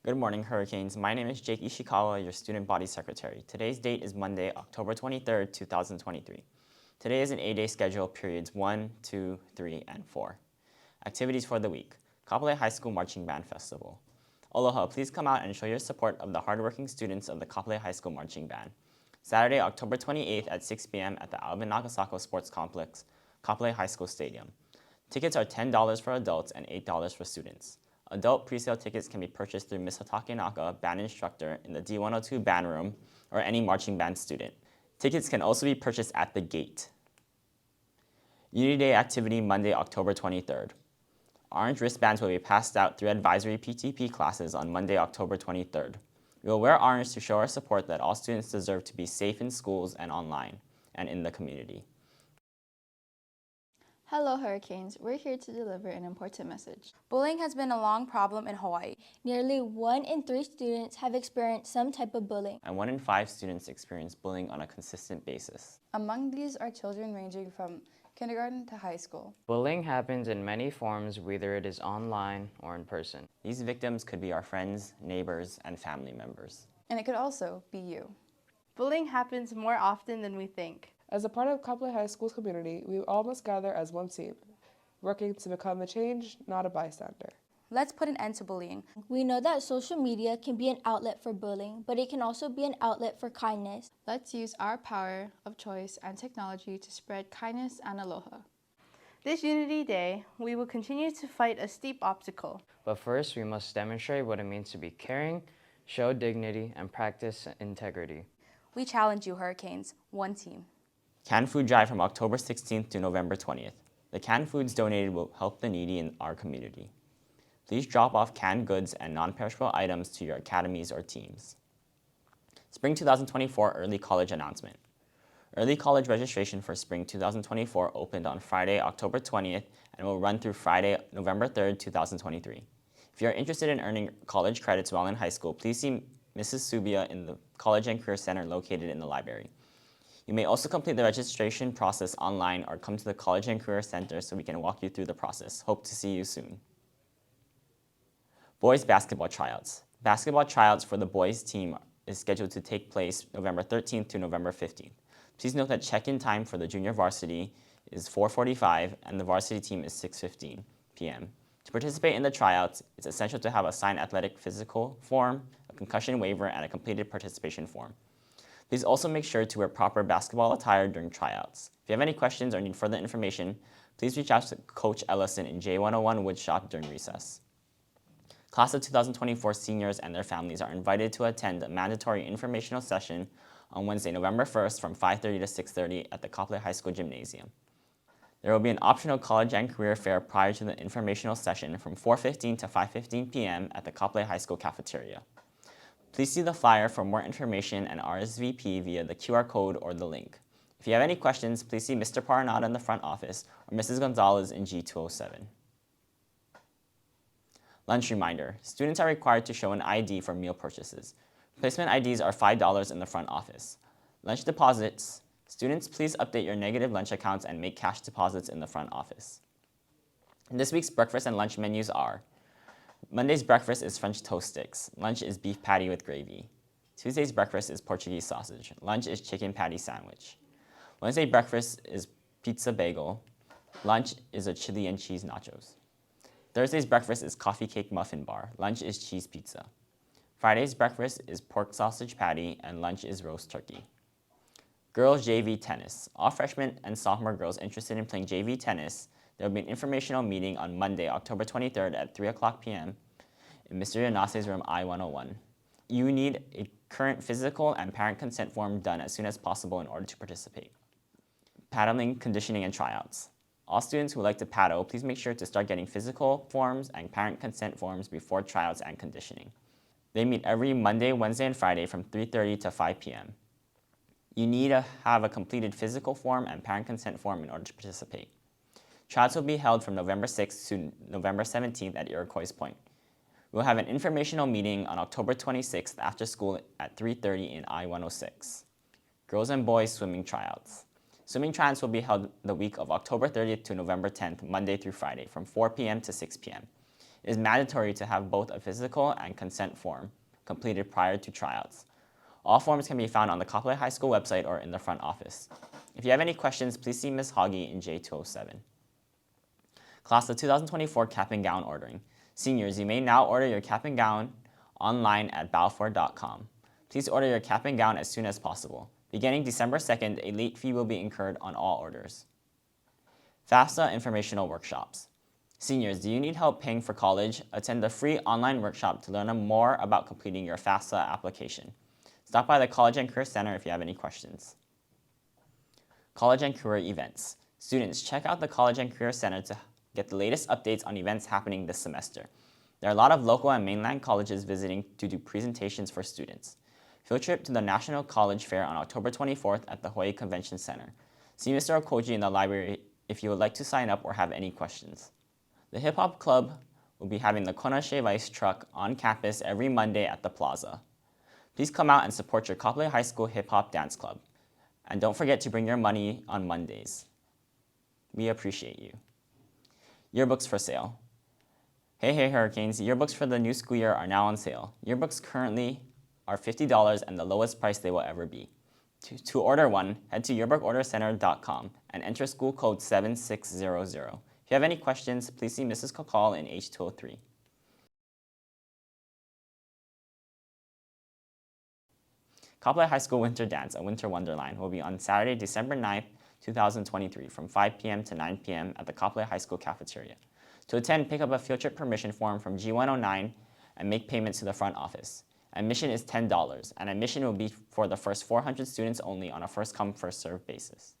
Good morning, Hurricanes. My name is Jake Ishikawa, your student body secretary. Today's date is Monday, October 23rd, 2023. Today is an 8-day schedule, periods 1, 2, 3, and 4. Activities for the week. Kapolei High School Marching Band Festival. Aloha, please come out and show your support of the hardworking students of the Kapolei High School Marching Band. Saturday, October 28th at 6 p.m. at the Alvin Nagasako Sports Complex, Kapolei High School Stadium. Tickets are $10 for adults and $8 for students. Adult presale tickets can be purchased through Ms. Hatakenaka Band Instructor in the D102 Band Room or any marching band student. Tickets can also be purchased at the gate. Unity Day activity Monday, October 23rd. Orange wristbands will be passed out through advisory PTP classes on Monday, October 23rd. We will wear orange to show our support that all students deserve to be safe in schools and online and in the community. Hello, Hurricanes. We're here to deliver an important message. Bullying has been a long problem in Hawaii. Nearly 1 in 3 students have experienced some type of bullying. And 1 in 5 students experience bullying on a consistent basis. Among these are children ranging from kindergarten to high school. Bullying happens in many forms, whether it is online or in person. These victims could be our friends, neighbors, and family members. And it could also be you. Bullying happens more often than we think. As a part of Kapolei High School's community, we all must gather as one team, working to become the change, not a bystander. Let's put an end to bullying. We know that social media can be an outlet for bullying, but it can also be an outlet for kindness. Let's use our power of choice and technology to spread kindness and aloha. This Unity Day, we will continue to fight a steep obstacle. But first, we must demonstrate what it means to be caring, show dignity, and practice integrity. We challenge you, Hurricanes, one team. Canned food drive from October 16th to November 20th. The canned foods donated will help the needy in our community. Please drop off canned goods and non-perishable items to your academies or teams. Spring 2024 Early College Announcement. Early college registration for Spring 2024 opened on Friday, October 20th and will run through Friday, November 3rd, 2023. If you are interested in earning college credits while in high school, please see Mrs. Subia in the College and Career Center located in the library. You may also complete the registration process online or come to the College and Career Center so we can walk you through the process. Hope to see you soon. Boys basketball tryouts. Basketball tryouts for the boys team is scheduled to take place November 13th to November 15th. Please note that check-in time for the junior varsity is 4:45 and the varsity team is 6:15 p.m. To participate in the tryouts, it's essential to have a signed athletic physical form, a concussion waiver, and a completed participation form. Please also make sure to wear proper basketball attire during tryouts. If you have any questions or need further information, please reach out to Coach Ellison in J101 Woodshop during recess. Class of 2024 seniors and their families are invited to attend a mandatory informational session on Wednesday, November 1st from 5:30 to 6:30 at the Kapolei High School Gymnasium. There will be an optional college and career fair prior to the informational session from 4:15 to 5:15 p.m. at the Kapolei High School cafeteria. Please see the flyer for more information and RSVP via the QR code or the link. If you have any questions, please see Mr. Paranada in the front office or Mrs. Gonzalez in G207. Lunch reminder. Students are required to show an ID for meal purchases. Replacement IDs are $5 in the front office. Lunch deposits. Students, please update your negative lunch accounts and make cash deposits in the front office. This week's breakfast and lunch menus are: Monday's breakfast is French toast sticks. Lunch is beef patty with gravy. Tuesday's breakfast is Portuguese sausage. Lunch is chicken patty sandwich. Wednesday's breakfast is pizza bagel. Lunch is a chili and cheese nachos. Thursday's breakfast is coffee cake muffin bar. Lunch is cheese pizza. Friday's breakfast is pork sausage patty and lunch is roast turkey. Girls JV tennis. All freshmen and sophomore girls interested in playing JV tennis, there will be an informational meeting on Monday, October 23rd at 3:00 p.m. in Mr. Yanase's room I-101. You need a current physical and parent consent form done as soon as possible in order to participate. Paddling, conditioning, and tryouts. All students who would like to paddle, please make sure to start getting physical forms and parent consent forms before tryouts and conditioning. They meet every Monday, Wednesday, and Friday from 3:30 to 5 p.m. You need to have a completed physical form and parent consent form in order to participate. Tryouts will be held from November 6th to November 17th at Iroquois Point. We'll have an informational meeting on October 26th after school at 3:30 in I-106. Girls and boys swimming tryouts. Swimming tryouts will be held the week of October 30th to November 10th, Monday through Friday, from 4 p.m. to 6 p.m. It is mandatory to have both a physical and consent form completed prior to tryouts. All forms can be found on the Kapolei High School website or in the front office. If you have any questions, please see Ms. Hoggy in J207. Class of 2024 cap and gown ordering. Seniors, you may now order your cap and gown online at balfour.com. Please order your cap and gown as soon as possible. Beginning December 2nd, a late fee will be incurred on all orders. FAFSA informational workshops. Seniors, do you need help paying for college? Attend the free online workshop to learn more about completing your FAFSA application. Stop by the College and Career Center if you have any questions. College and Career events. Students, check out the College and Career Center to get the latest updates on events happening this semester. There are a lot of local and mainland colleges visiting to do presentations for students. Field trip to the National College Fair on October 24th at the Hawaii Convention Center. See Mr. Okoji in the library if you would like to sign up or have any questions. The Hip Hop Club will be having the Kona Shave Ice truck on campus every Monday at the plaza. Please come out and support your Kapolei High School Hip Hop Dance Club. And don't forget to bring your money on Mondays. We appreciate you. Yearbooks for sale. Hey Hurricanes, yearbooks for the new school year are now on sale. Yearbooks currently are $50 and the lowest price they will ever be. To order one, head to yearbookordercenter.com and enter school code 7600. If you have any questions, please see Mrs. Kokal in H203. Kapolei High School Winter Dance, a Winter Wonderland, will be on Saturday, December 9th, 2023 from 5 p.m. to 9 p.m. at the Kapolei High School cafeteria. To attend, pick up a field trip permission form from G109 and make payments to the front office. Admission is $10, and admission will be for the first 400 students only on a first-come, first-served basis.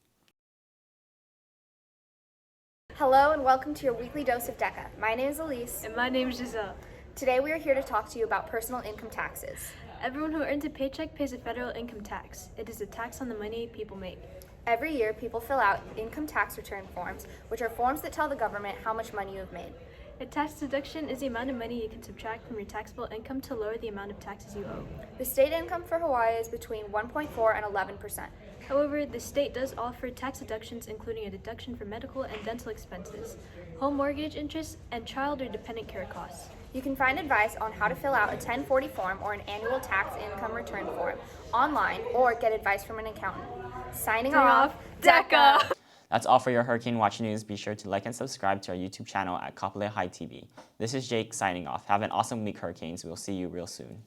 Hello and welcome to your weekly dose of DECA. My name is Elise. And my name is Giselle. Today we are here to talk to you about personal income taxes. Everyone who earns a paycheck pays a federal income tax. It is a tax on the money people make. Every year, people fill out income tax return forms, which are forms that tell the government how much money you have made. A tax deduction is the amount of money you can subtract from your taxable income to lower the amount of taxes you owe. The state income for Hawaii is between 1.4 and 11%. However, the state does offer tax deductions, including a deduction for medical and dental expenses, home mortgage interest, and child or dependent care costs. You can find advice on how to fill out a 1040 form or an annual tax income return form online or get advice from an accountant. Signing off, DECA! That's all for your Hurricane Watch News. Be sure to like and subscribe to our YouTube channel at Kapolei High TV. This is Jake signing off. Have an awesome week, Hurricanes. We'll see you real soon.